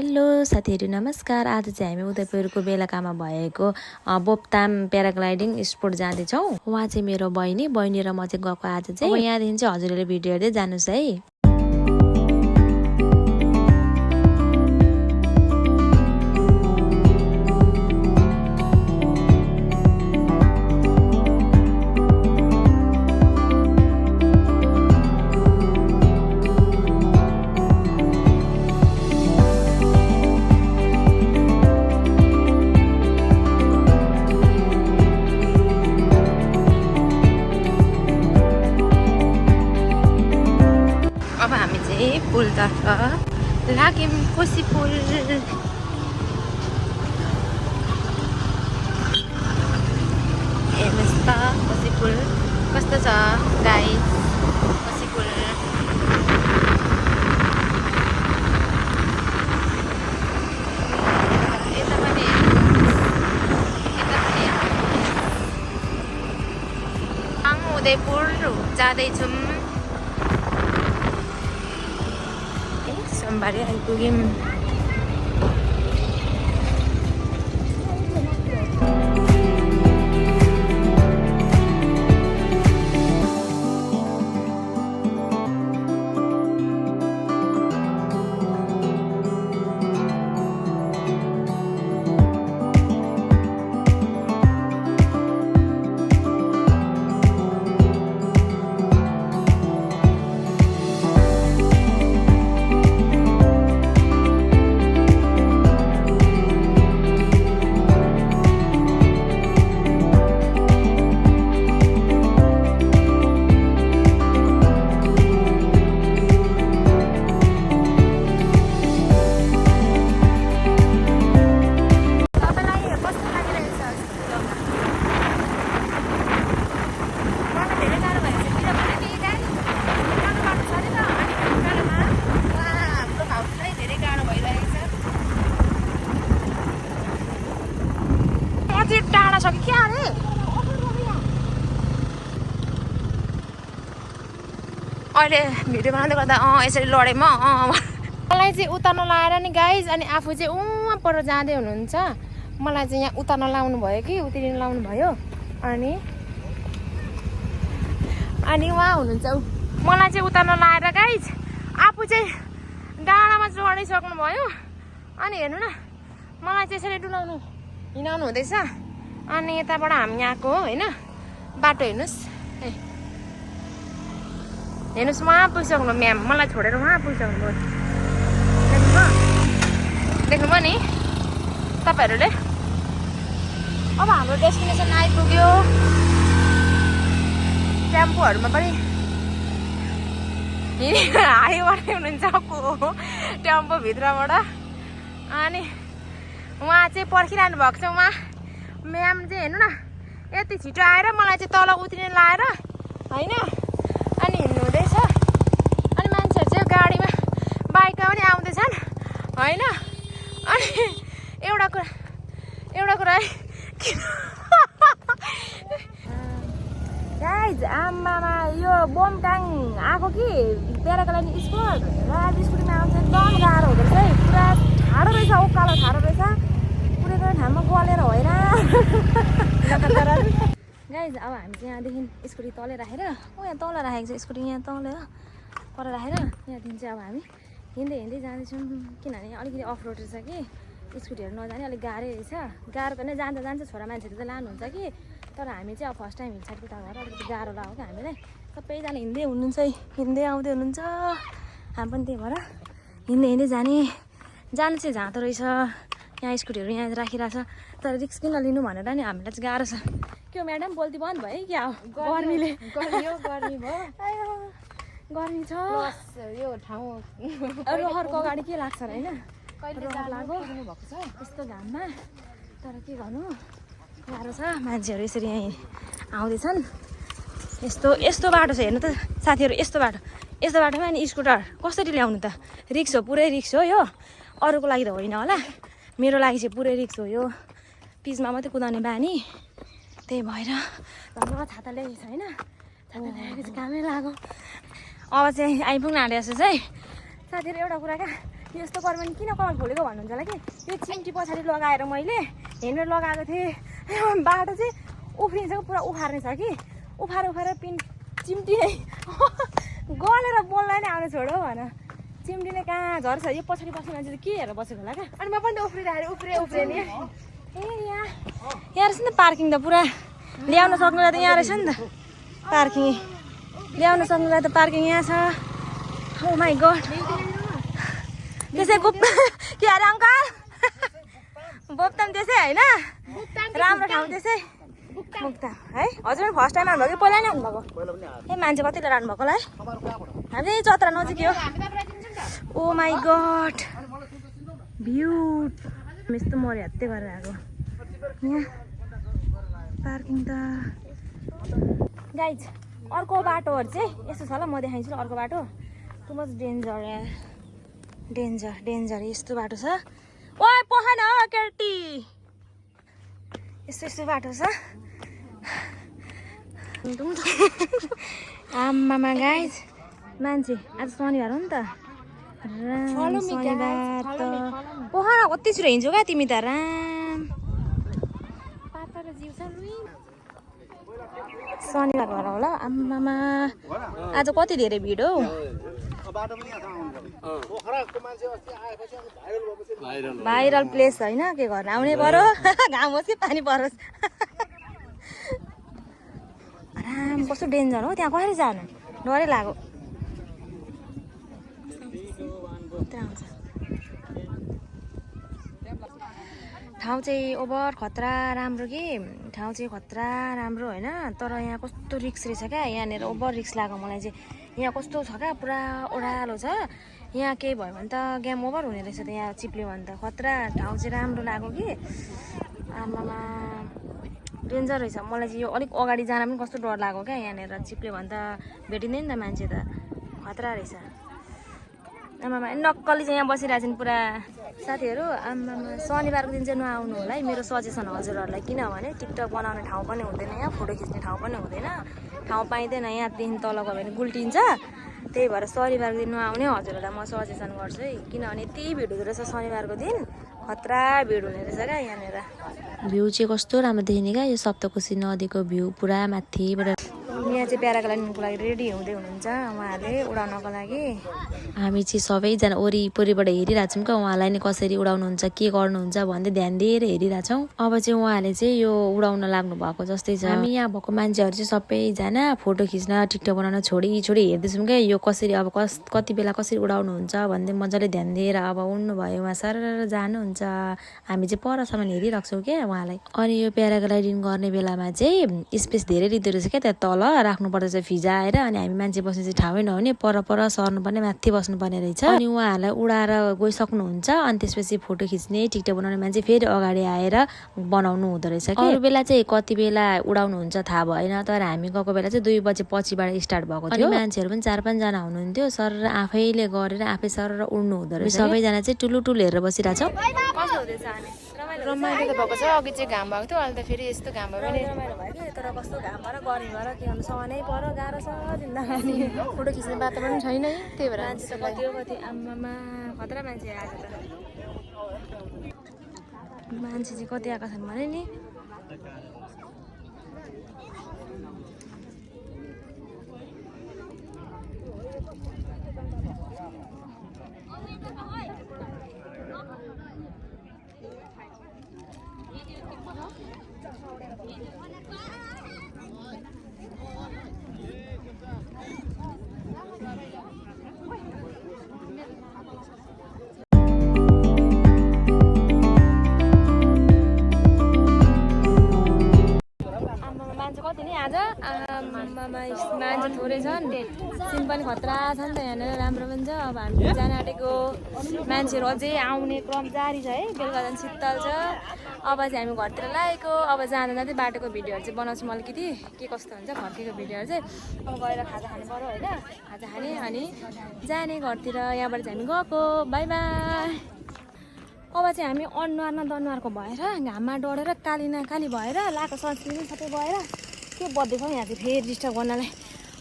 Hello साथीहरु नमस्कार। आज चाहिँ हामी उदयपुरको बेलाकामा भएको बोपताम प्याराग्लाइडिङ स्पोर्ट जाँदैछौँ। उहाँ चाहिँ मेरो बहिनी र म चाहिँ गएको आज चाहिँ। अब यहाँदेखि चाहिँ हजुरले भिडियो हेर्दै जानुस् है। अब हामी चाहिँ पुलतर्फ लाग्यौँ। कोशी पुल हेर्नुहोस् त कोशी पुल कस्तो छ गाइस। कोशी पुल यता पनि उदयपुर जाँदैछौँ। सोमबारे आइपुग्यौँ। टाढा छ कि क्या अरे अहिले भिडियो बनाउँदै गर्दा यसरी लडेँ म। मलाई चाहिँ उतार्न लाएर नि गाइज, अनि आफू चाहिँ उहाँ पर जाँदै हुनुहुन्छ। मलाई चाहिँ यहाँ उतार्न लाउनु भयो कि उत्रिन लाउनु भयो, अनि उहाँ हुनुहुन्छ। मलाई चाहिँ उतार्न लाएर गाइज आफू चाहिँ डाँडामा चढिसक्नु भयो। अनि हेर्नु न, मलाई चाहिँ यसरी डुलाउनु हिँडाउनु हुँदैछ। अनि यताबाट हामी यहाँको होइन बाटो हेर्नुहोस्। हेर्नुहोस् उहाँ पुगिसक्नु म्याम, मलाई छोडेर उहाँ पुगिसक्नु भयो। देख्नुभयो नि तपाईँहरूले। अब हाम्रो डेस्टिनेसन आइपुग्यो। टेम्पोहरूमा पनि हाइवाटै हुनुहुन्छ को टेम्पोभित्रबाट। अनि उहाँ चाहिँ पर्खिरहनु भएको छ। उहाँ म्याम चाहिँ हेर्नु न, यति छिटो आएर मलाई चाहिँ तल उत्रिन लाएर होइन, अनि हिँड्नु हुँदैछ। अनि मान्छेहरू चाहिँ गाडीमा बाइकमा पनि आउँदैछन् होइन। अनि एउटा कुरा है गाइज, आमामा यो बोमटाङ आएको कि प्याराग्लाइडिङ स्पोर्ट राज स्कुटीमा आउँछ। एकदम गाह्रो हुँदो रहेछ है, पुरा ठाडो रहेछ, उकालो ठाडो रहेछ। कुनै ठाउँमा गलेर होइन गाइज। अब हामी चाहिँ यहाँदेखि स्कुटी तलै राखेर, यहाँ तल राखेको छ स्कुटी, यहाँ तल पर राखेर यहाँदेखि चाहिँ अब हामी हिँड्दै जाँदैछौँ। किनभने अलिकति अफ रोड रहेछ कि स्कुटीहरू नजाने अलिक गाह्रै रहेछ। गाह्रो त नै जान्छ छोरा मान्छेहरू चाहिँ लानुहुन्छ कि, तर हामी चाहिँ अब फर्स्ट टाइम हिँड्छ उता भएर अलिकति गाह्रो लाग्यो क्या हामीलाई। सबैजना हिँड्दै हुनुहुन्छ, हिँड्दै आउँदै हुनुहुन्छ। हामी पनि त्यही भएर हिँड्दै जानु चाहिँ जाँदो रहेछ। यहाँ स्कुटीहरू यहाँ राखिरहेछ, तर रिक्स किन लिनु भनेर नि हामीलाई चाहिँ गाह्रो छ। के हो म्याडम, बोल्ती बन्द भयो क्या हो? गर्मी भयो, गर्मी छ यो ठाउँ। रहरको अगाडि के लाग्छ र होइन, रहर लाग्यो यस्तो घाममा। तर के गर्नु, गाह्रो छ। मान्छेहरू यसरी यहीँ आउँदैछन्। यस्तो बाटो छ हेर्नु त साथीहरू, यस्तो बाटोमा अनि स्कुटर कसरी ल्याउनु त? रिक्स हो, पुरै रिक्स हो यो। अरूको लागि त होइन होला, मेरो लागि चाहिँ पुरै रिक्स हो यो। पिचमा मात्रै कुदाउने बानी, त्यही भएर धन्यवाद। छाता ल्याएको छैन, छाता ल्याएको चाहिँ कामै लाग्यो। अब चाहिँ आइपुग्न आँटेको छु चाहिँ साथीहरू। एउटा कुरा क्या, यस्तो गर्यो भने किन कपाल खोलेको भन्नुहुन्छ होला कि यो चिम्टी पछाडि लगाएर मैले हेलमेट लगाएको थिएँ बाटो चाहिँ उफ्रिन्छ पुरा उफार्ने छ कि उफारेर चिम्टी नै गलेर बोल्दा नै आउने छोडो भन चिम्टी नै कहाँ झर्छ यो पछाडि बस्ने मान्छे चाहिँ के हेरेर बसेको होला क्या अनि म पनि उफ्रिँदाखेरि उफ्रे नि ए यहाँ रहेछ नि त पार्किङ त पुरा ल्याउन सक्नुलाई त यहाँ रहेछ नि त पार्किङ ल्याउन सक्नुलाई त पार्किङ यहाँ छ ओ माई गड त्यसै गुप के अरे अङ्कल बोक्ताम त्यसै होइन राम्रो ठाउँ त्यसै मुक्ताम है हजुर फर्स्ट टाइम आउनुभयो कि पहिला नै आउनुभएको ए मान्छे कति लिएर आउनुभएको होला है हामी चत्रा नजिकै हो ओ माई गड भ्यू यस्तो मरे हत्ते गरेर आएको यहाँ पार्किङ त गाइज अर्को बाटोहरू चाहिँ यस्तो छ ल म देखाइदिन्छु ल अर्को बाटो टु मच डेन्जर डेन्जर यस्तो बाटो छ ओए पखान केटी यस्तो बाटो छ आम्मामा गाइज मान्छे आज शनिबार हो नि त शनिबार त पखान कति छिटो हिँड्छौ क्या तिमी त राम पाता र जिउ छ शनिबार भएर होला आम्मामा आज कति धेरै भिड हौ भाइरल प्लेस होइन के गर्न आउनै पर्यो घाम होस् कि पानी परोस् आराम कस्तो डेन्जर हो त्यहाँ कसरी जानु डरै लाग्यो ठाउँ चाहिँ ओभर खतरा राम्रो कि ठाउँ चाहिँ खतरा राम्रो होइन तर यहाँ कस्तो रिक्स रहेछ क्या यहाँनिर ओभर रिक्स लाग्यो मलाई चाहिँ यहाँ कस्तो छ क्या पुरा ओह्रालो छ यहाँ केही भयो भने त गेम ओभर हुने रहेछ त यहाँ चिप्ल्यो भने त खतरा ठाउँ चाहिँ राम्रो लाग्यो कि आमामा डेन्जर रहेछ मलाई चाहिँ यो अलिक अगाडि जान पनि कस्तो डर लाग्यो क्या यहाँनिर चिप्ल्यो भने त भेटिँदैन नि त मान्छे त खतरा रहेछ आमामा नक्कली चाहिँ यहाँ बसिरहेको छन् पुरा साथीहरू आमामा शनिबारको दिन चाहिँ नआउनु होला है मेरो सजेसन हजुरहरूलाई किनभने टिकटक बनाउने ठाउँ पनि हुँदैन यहाँ फोटो खिच्ने ठाउँ पनि हुँदैन ठाउँ पाइँदैन यहाँदेखि तल गयो भने गुल्टिन्छ त्यही भएर शनिबारको दिन नआउने हजुरहरूलाई म सजेसन गर्छु है किनभने यति भिड हुँदो रहेछ शनिबारको दिन खतरा भिड हुने रहेछ क्या यहाँनिर भ्यू चाहिँ कस्तो राम्रो देखिने क्या यो सप्तकोशी नदीको भ्यू पुरा माथिबाट यहाँ चाहिँ प्याराग्लाइडिङको लागि रेडी हुँदै हुनुहुन्छ उहाँहरूले उडाउनको लागि हामी चाहिँ सबैजना वरिपरिबाट हेरिरहेको छौँ क्या उहाँलाई नै कसरी उडाउनुहुन्छ के गर्नुहुन्छ भन्दै ध्यान दिएर हेरिरहेछौँ अब चाहिँ उहाँले चाहिँ यो उडाउन लाग्नु भएको जस्तै छ हामी यहाँ भएको मान्छेहरू चाहिँ सबैजना फोटो खिच्न टिकटक बनाउन छोडी हेर्दैछौँ क्या यो कसरी अब कति बेला कसरी उडाउनुहुन्छ भन्दै मजाले ध्यान दिएर अब उड्नु भयो उहाँ सर जानुहुन्छ हामी चाहिँ परसम्म हेरिरहेको छौँ क्या उहाँलाई अनि यो प्याराग्लाइडिङ गर्ने बेलामा चाहिँ स्पेस धेरै लिँदो रहेछ क्या त्यहाँ तल राख्नुपर्छ चाहिँ फिजा आएर अनि हामी मान्छे बस्ने चाहिँ ठाउँै नहुने पर सर्नुपर्ने माथि बस्नुपर्ने रहेछ अनि उहाँहरूलाई उडाएर गइसक्नुहुन्छ अनि त्यसपछि फोटो खिच्ने टिकटक बनाउने मान्छे फेरि अगाडि आएर बनाउनु हुँदो रहेछ कि अरू बेला चाहिँ कति बेला उडाउनुहुन्छ थाहा भएन तर हामी गएको बेला चाहिँ 2 बजे पछिबाट स्टार्ट भएको थियो मान्छेहरू पनि 4-5 जना हुनुहुन्थ्यो सर आफैले गरेर आफै सर उड्नु हुँदो रहेछ सबैजना चाहिँ टुलु हेरेर बसिरहेछौँ रमाइलो त भएको छ अघि चाहिँ घाम भएको थियो अहिले त फेरि यस्तो घाम भयो भने रमाइलो भयो कि तर कस्तो घाम भएर गर्मी भएर के गर्नु सहनै पर्यो गाह्रो छ जिन्दगी फोटो खिच्ने वातावरण छैन है त्यही भएर मान्छे त कति हो कति आम्मामा खतरा मान्छे आएको त मान्छे चाहिँ कति आएको छन् भने नि मान्छे थोरै छन् सिन पनि खतरा छ नि त यहाँनिर राम्रो पनि छ अब हामी जान आँटेको मान्छेहरू अझै आउने क्रम जारी छ है बेलुका झन् शीतल छ अब चाहिँ हामी घरतिर लागेको अब जाँदा जाँदै बाटोको भिडियोहरू चाहिँ बनाउँछौँ अलिकति के कस्तो हुन्छ फर्केको भिडियोहरू चाहिँ अब गएर खाजा खानु पर्यो होइन खाजा खाने अनि जाने घरतिर यहाँबाट चाहिँ हामी गएको बाई बाई अब चाहिँ हामी अनुहार न दनुहारको भएर घाममा डढेर काली नकाली भएर लाएको सनस्क्रिन सबै गएर के बढ्दैछौँ यहाँ चाहिँ फेरि डिस्टर्ब गर्नलाई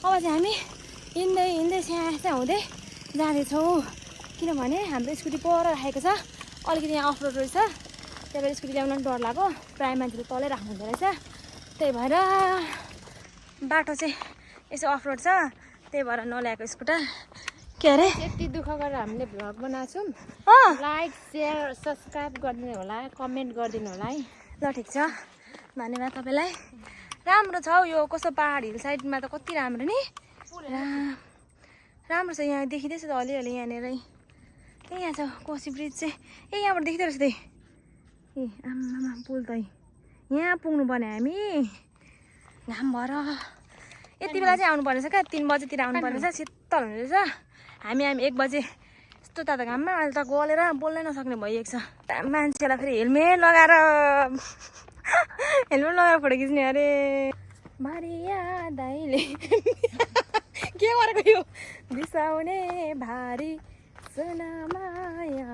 अब चाहिँ हामी हिँड्दै स्याहाँ हुँदै जाँदैछौँ किनभने हाम्रो स्कुटी पर राखेको छ अलिकति यहाँ अफरोड रहेछ त्यही भएर स्कुटी ल्याउन डर लाग्यो प्रायः मान्छेले तलै राख्नु हुँदो रहेछ त्यही भएर बाटो चाहिँ यसो अफरोड छ त्यही भएर नल्याएको स्कुटर के अरे यति दुःख गरेर हामीले भ्लग बनाएको अँ छौँ लाइक सेयर सब्सक्राइब गरिदिनु होला कमेन्ट गरिदिनु होला है ल ठिक छ धन्यवाद तपाईँलाई राम्रो छ हौ यो कस्तो पहाड हिल साइडमा त कति राम्रो नि राम्रो छ यहाँ देखिँदैछ त अलिअलि यहाँनिर ए यहाँ छ कोसी ब्रिज चाहिँ ए यहाँबाट देखिँदो रहेछ त्यही ए आमामा पुल त यहाँ पुग्नु पर्ने हामी घाम भएर यति बेला चाहिँ आउनु पर्नेछ क्या 3 बजेतिर आउनु पर्नेछ शीतल हुने रहेछ हामी 1 बजे यस्तो तातो घाममा अहिले त गलेर बोल्नै नसक्ने भइएको छ मान्छेलाई फेरि हेलमेट लगाएर फोटो खिच्ने अरे मारिया दाइले के गरेको यो बिसाउने भारी सोनामाया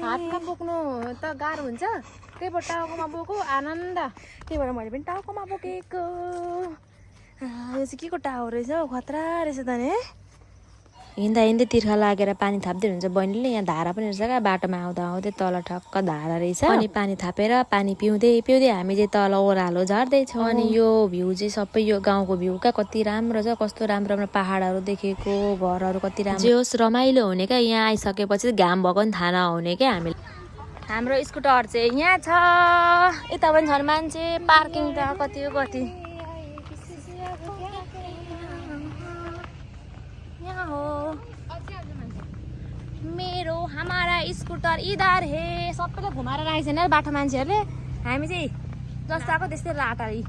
हातमा बोक्नु त गाह्रो हुन्छ त्यही भएर टाउकोमा बोकौ आनन्द त्यही भएर मैले पनि टाउकोमा बोकेको यो चाहिँ के को टाउको रहेछ हौ खतरा रहेछ त नि हिँड्दा हिँड्दै तिर्खा लागेर पानी थाप्दै हुन्छ बहिनीले यहाँ धारा पनि रहेछ क्या बाटोमा आउँदा आउँदै तल ठक्क धारा रहेछ अनि पानी थापेर पानी पिउँदै पिउँदै हामी चाहिँ तल ओह्रालो झर्दैछौँ अनि यो भ्यू चाहिँ सबै यो गाउँको भ्यू क्या कति राम्रो छ कस्तो राम्रो राम्रो पहाडहरू देखेको घरहरू कति राम्रो जे होस् रमाइलो हुने क्या यहाँ आइसकेपछि घाम भएको पनि थाहा नहुने क्या हामीले हाम्रो स्कुटर चाहिँ यहाँ छ यता पनि छन् मान्छे पार्किङ त कति हो कति यहाँ हो मेरो हमारा स्कुटर इधर हे सबैले घुमाएर राखेको छैन बाटो मान्छेहरूले हामी चाहिँ जस्ताको त्यस्तै लाटारी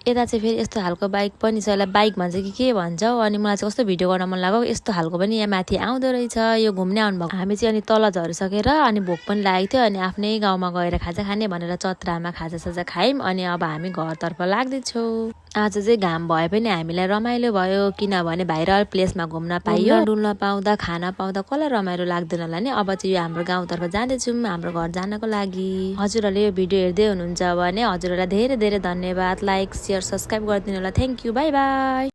यता चाहिँ फेरि यस्तो खालको बाइक पनि छ यसलाई बाइक भन्छ कि के भन्छ अनि मलाई चाहिँ कस्तो भिडियो गर्न मन लाग्यो यस्तो खालको पनि यहाँ माथि आउँदो रहेछ यो घुम्ने आउनुभएको हामी चाहिँ अनि तल झरिसकेर अनि भोक पनि लागेको थियो अनि आफ्नै गाउँमा गएर खाजा खाने भनेर चत्रामा खाजासाजा खायौँ अनि अब हामी घरतर्फ लाग्दैछौँ आज चाहिँ घाम भए पनि हामीलाई रमाइलो भयो किनभने भाइरल प्लेसमा घुम्न पाइयो डुल्न पाउँदा खाना पाउँदा कसलाई रमाइलो लाग्दैन होला नि अब चाहिँ यो हाम्रो गाउँतर्फ जाँदैछौँ हाम्रो घर जानको लागि हजुरहरूले यो भिडियो हेर्दै हुनुहुन्छ भने हजुरहरूलाई धेरै धेरै धन्यवाद लाइक सेयर सब्सक्राइब गरिदिनु होला थ्याङ्क यू बाई बाई